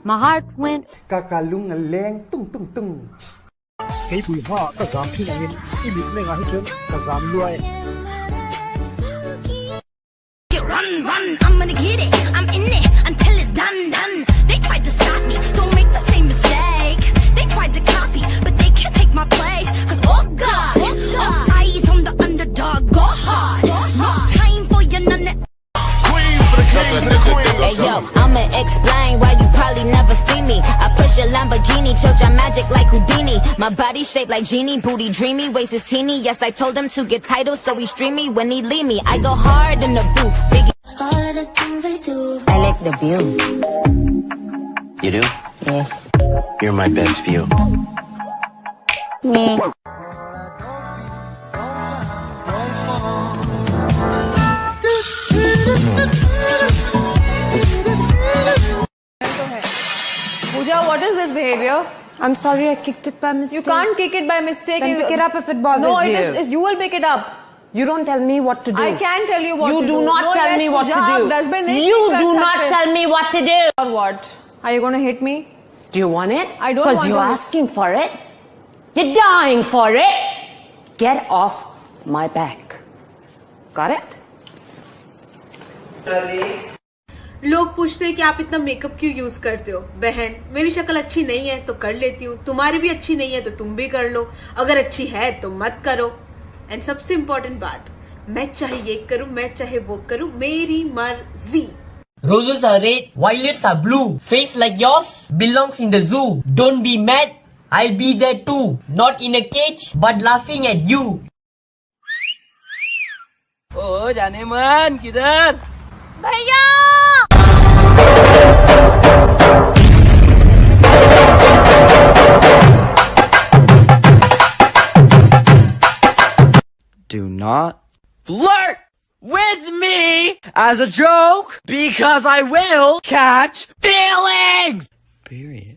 My heart went. Kakalungaleng tung tung tung. Cái bùi hoa ta giảm thiên angin imit me nga hi chun ta giảm luai. Run, I'm gonna get it. I'm in it until it's done. They tried to stop me, don't make the same mistake. They tried to copy, but they can't take my place. Cause oh God, all eyes on the underdog, go hard. No time for your none. Hey yo, I'ma explain why you probably never see me. I push a Lamborghini, choke your magic like Houdini. My body shaped like genie, booty dreamy, waist is teeny. Yes, I told him to get titles, so he stream me when he leave me. I go hard in the booth, Biggie. All of the things I do. I like the view. You do? Yes. You're my best view. Me. Pooja, what is this behavior? I'm sorry, I kicked it by mistake. You can't kick it by mistake. Then pick it up if it bothers no, you. No, you will pick it up. You don't tell me what to do. I can tell you what to do. You do not tell me what to do. You do not tell me what to do. Or what? Are you going to hit me? Do you want it? I don't want it. Because you're asking for it. You're dying for it. Get off my back. Got it? लोग पूछते हैं कि आप इतना makeup क्यों use करते हो। बहन, मेरी शक्ल अच्छी नहीं है तो कर लेती हूँ, तुम्हारी भी अच्छी नहीं है तो तुम भी कर लो, अगर अच्छी है तो मत करो। एंड सबसे इम्पोर्टेंट बात, मैं चाहे ये करूँ, मैं चाहे वो करूँ, मेरी मर्जी। Roses are red, violets are blue. Face like yours belongs in the zoo. Don't be mad, I'll be there too. Not in a cage, but laughing at you. ओ जाने मन किधर? भैया! Do not flirt with me as a joke because I will catch feelings. Period.